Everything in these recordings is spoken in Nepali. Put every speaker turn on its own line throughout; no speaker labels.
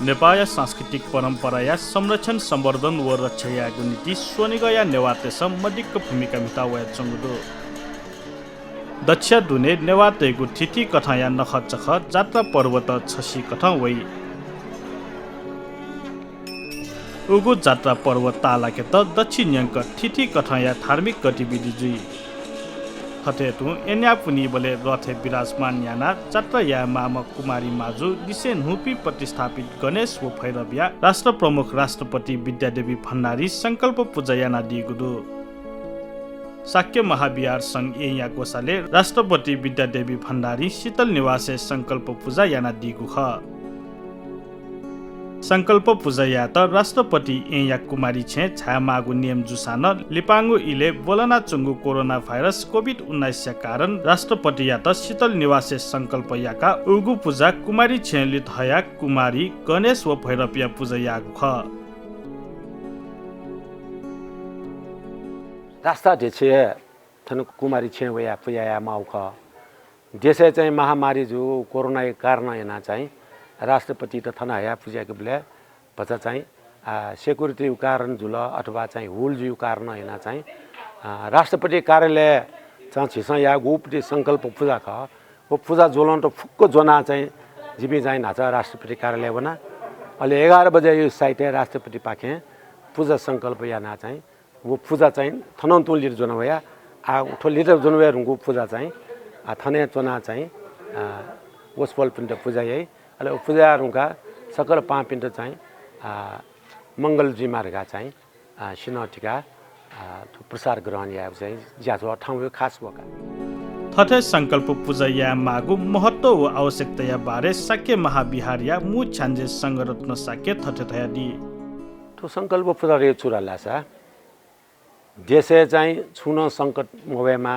नेपाल सांस्कृतिक परंपरा या संरक्षण संवर्धन व रक्षा या नीति स्वनिगया नेवातेस मदिक भूमिका मितावया चंगुदो दक्ष दुने नेवातेगु तिथि कथा या नखचख जात्रा पर्वत छसी कथा वै उगु जात्रा पर्व तालाके त दक्षिण यंक तिथि कथा या धार्मिक गतिविधि जुई हतेतु एन्या पुनि बले रथे विराजमान याना जात्रा या मामा कुमारी माजु दिसे नुपी प्रतिस्थापित गणेश व भैरविया राष्ट्र प्रमुख राष्ट्रपति विद्यादेवी भण्डारी संकल्प पूजा याना दिगुदु शाक्य महाविहार संघ एया गोसाले राष्ट्रपति विद्यादेवी भण्डारी शीतल निवासे संकल्प पूजा याना दिगु ख संकल्प पूजा या त राष्ट्रपति एया कुमारी छे छा मागु नियम जुसान लिपांगु इले बोलना चुंगु कोरोना भाइरस कोभिड-19 का कारण राष्ट्रपति या त शीतल निवासे संकल्प याका उगु पूजा कुमारी छे लिथया कुमारी गणेश व भैरविया पूजा यागु ख
रास्ता देछे थन कुमारी छे वया पूजा या माउ ख देशे चाहिँ महामारी जो कोरोना के कारण याना चाहिँ राष्ट्रपति त थना या पूजा के बेला बच्चा चाहिँ सिक्युरिटी कारण जुल अथवा चाहिँ होल जु कारण हैन चाहिँ राष्ट्रपति कार्यालय चाहिँ छिस या गोपति संकल्प पूजा ख वो पूजा जोलन त फुक्को जोना चाहिँ जिबी चाहिँ नाचा राष्ट्रपति कार्यालय बना अहिले 11 बजे यो साइट है राष्ट्रपति पाखे पूजा संकल्प या ना चाहिँ वो पूजा चाहिँ थनन्तु लिर जोना भया आ उठो लिर जोना भया रुंगु पूजा चाहिँ थने जोना चाहिँ वसपल पिण्ड पूजा यही अहिले पूजाहरूका सकल पाँच पिण्ड चाहिँ मङ्गलजी मार्गा चाहिँ सिनटिका प्रसार ग्रहण या चाहिँ ज्यादा ठाउँ खास भएका
थथे संकल्प पूजा या मागु महत्व व आवश्यकता या बारे शाक्य महाविहार या मु छान्जे संगरत्न शाक्य थथे थया दि
तो संकल्प पूजा रे चुरा लासा देशे चाहिँ छुन संकट मोवेमा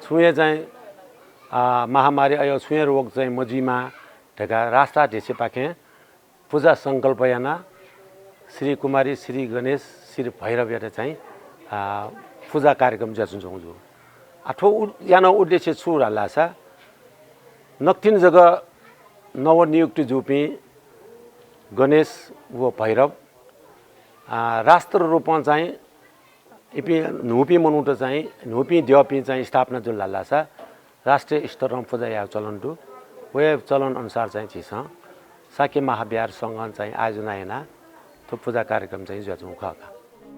छुए चाहिँ महामारी आयो छुए रोग चाहिँ मजीमा ढका रास्ता ढेसे पाखे पूजा संकल्प याना श्री कुमारी श्री गणेश श्री भैरव चाहिँ पूजा कार्यक्रम जसुन्छौँ जो आठो याना उद्देश्य छु लासा नक्तिन जगह नवनियुक्त जुपी गणेश व भैरव राष्ट्र रूपमा चाहिँ इपि नुपी मनुट चाहिँ नुपी देवपी चाहिँ स्थापना जो लासा राष्ट्रिय स्तरमा पूजा या चलन दु वे चलन अनुसार चाहिँ छिस शाक्य महाविहार संघ चाहिँ आयोजना हैना तो पूजा कार्यक्रम चाहिँ जजु खका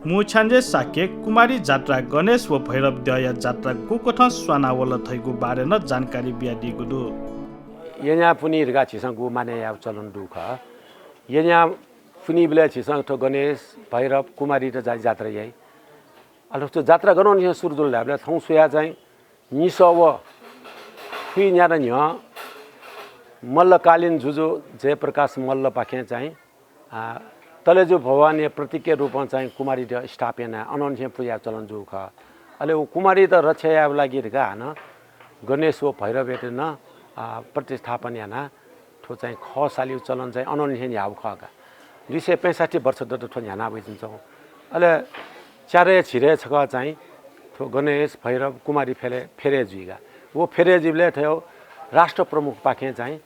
मुछान्जे शाक्य कुमारी जात्रा गणेश व भैरव दया जात्रा गुकथ स्वानावल थैगु बारे न जानकारी बिया दिगु दु
य냐 पुनि रगा छिस गु माने या चलन दु ख य냐 पुनि बेला छिस तो गणेश भैरव कुमारी त जात्रा यही अलो तो जात्रा गरौ नि सुरजुल लाबले थौ सुया चाहिँ निसव फुइ न्या र न्य मल्लकालीन जुजो जयप्रकाश मल्ल पाखे चाहिँ तले जो भवानी प्रतीक रूपमा चाहिँ कुमारी स्थापना अनन्य पूजा चलन जो ख अहिले ऊ कुमारी त रक्षा या लागि गा न गणेश व भैरव न प्रतिस्थापन याना ठो चाहिँ ख साली चलन चाहिँ अनन्य याव खका 265 वर्ष द ठो न्याना भइन्छौ अहिले चारे छिरे छका चाहिँ ठो गणेश भैरव कुमारी फेरे जुइगा वो फेरे जिबले थियो राष्ट्र प्रमुख पाखे चाहिँ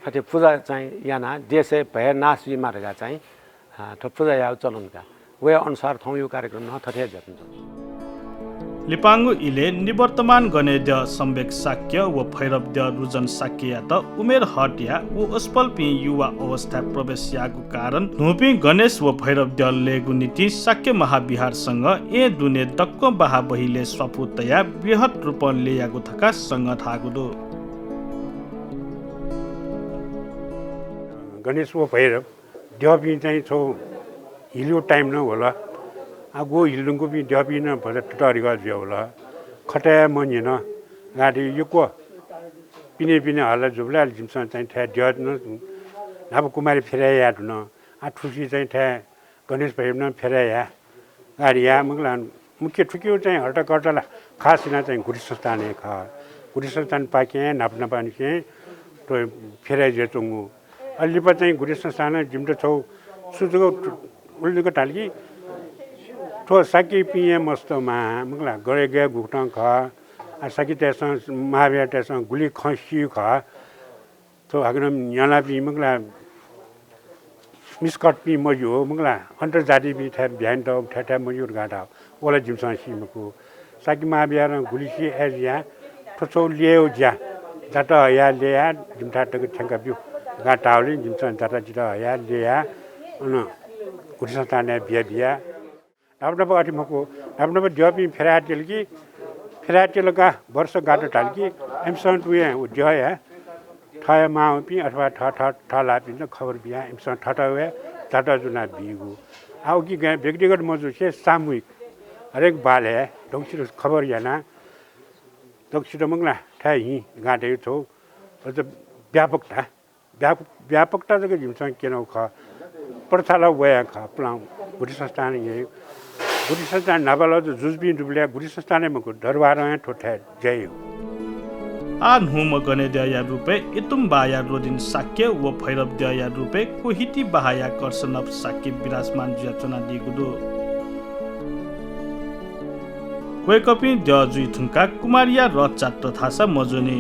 फटे पूजा चाहिँ याना देशे भय नाश मार्गा चाहिँ थो पूजा या चलनका वे अनुसार थौ यो कार्यक्रम न थथे जतिन्छ
लिपांगु इले निवर्तमान गणेश सम्वेक शाक्य व भैरव द रुजन शाक्य या त उमेर हट या उ अस्पल पि युवा अवस्था प्रवेश यागु कारण नुपि गणेश व भैरव द लेगु नीति शाक्य महाविहार संघ ए दुने दक्क बहा बहिले स्वपुतया बृहत रूपले लेयागु थका संघ थागुदो
गणेश व भैरव देवपी चाहिँ छौ हिलो टाइम न होला गो हिलुङको पनि देवपी न भएर टटरिगा जो होला खटाया मनि न गाडी यो को पिने पिने हल्ला जुब्ला जिमसँग चाहिँ ठ्या देव न अब कुमारी फेराया न ठुसी चाहिँ ठ्या गणेश भैरव न फेराया गाडी या मगला मुख्य ठुक्यो चाहिँ हल्टा कटला खास न चाहिँ गुडी संस्थान ख गुडी संस्थान पाके नाप्न पानी के तो फेराइ जेचुङु अलिपा चाहिँ गुडी संस्थान जिम्टो छौ सुजुको उल्लेको टालकी ठो साकी पिए मस्तमा मगला गरे गए गुक्न ख साकी त्यससँग महाविहार त्यससँग गुली खसी ख तो अगर यहाँ भी मगला मिसकट पी मजु हो मंगला अंतर्जातीय भी थे बिहान तो ठठा मजूर गाडा ओला जिमसन सीमको साकी महाबियार गुलिसी एजिया ठोचो लियो ज्या जाता या लिया जिमथा तक ठंका बिउ गाटाउले जिमसन जाता जिता या लिया अन गुलिसताने बिया बिया आफ्नो अति मको आफ्नो जपी फेराटेल कि फेराटेलका वर्ष गाटो टालकी एमसन टुए उज्जय ठय माउपी अथवा ठलापी खबर बिया एमसन ठटवे टाटा जुना बिगु आउ कि व्यक्तिगत मजु से सामूहिक हरेक बाले दक्षिण खबर याना दक्षिण मंगला ठाई गाडे छौ अझ व्यापकता जग जिमसँग केनौ ख प्रथाला वया ख प्लाउ गुडी संस्थान ये गुडी संस्थान नबल जुजबी दुबल्या गुडी संस्थान मको दरबार ठोठा जय
आ नुम गने दया रुपे इतुम बाया रोदिन साक्य व भैरव दया रुपे कोहिती बहाया कर्षणप साक्य विराजमान ज्याचना दिगुदो कोइकपि दजुइ थुंका कुमारिया रथ चात्र थासा मजुनी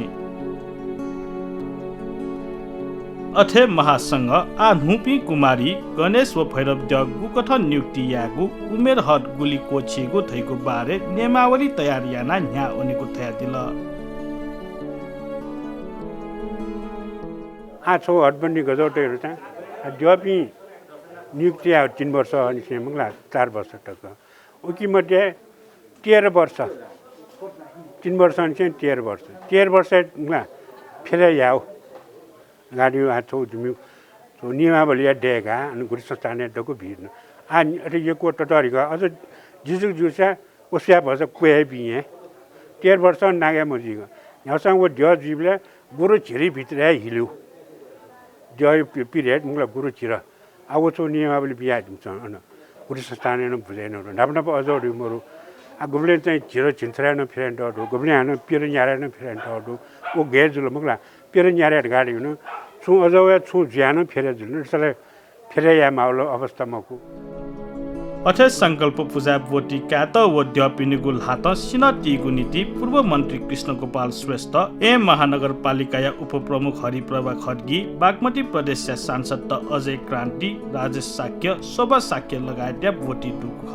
अथे महासंघ आ नुपी कुमारी गणेश व भैरव द गुकथ नियुक्ति यागु उमेर हट गुली कोछिगु थैको बारे नियमावली तयार याना न्या ओनेको थया दिल
आछो हटबन्दी गजौटेहरु चाहिँ जपी नियुक्ति 3 वर्ष अनि सेमंगला 4 वर्ष तक उकी मध्ये 13 वर्ष 3 वर्ष अनि 13 वर्ष 13 वर्ष फेरि याउ गाडी आछो जुमि तो नियमावली डेगा अनि गुडी संस्थाने दको भिड्न आ अरे यो को टटरीगा अझ जिजु जुसा ओस्या भज कोए बिए 13 वर्ष नागे मजिगा यहाँसँग वो ड्य जीवले गुरु छिरी भित्र हिल्यो जय पिरियड मुला गुरु छिरा आउ छो नियमावली बिया दिन्छ अन गुडी संस्थाने न बुझेन नाप्न प अझ मरु आ गुबले चाहिँ छिरो छिन्थरा न फ्रेन्ड अडु गुबले हान पिर न्यारा न फ्रेन्ड अडु ओ गेजुल मुला पिर न्यारा गाडी हुनु छु अझ छु ज्यान फेरे जुल सले फेरे या माउलो अवस्थामाको
अथे संकल्प पूजा बोटी कात व द्यपिनिगुल हात सिनतीगु नीति पूर्व मन्त्री कृष्ण गोपाल श्रेष्ठ ए महानगरपालिका उपप्रमुख हरिप्रभा खड्गी बागमती प्रदेश सांसद त अजय क्रान्ति राजेश साक्य शोभा साक्य लगायत बोटी दुख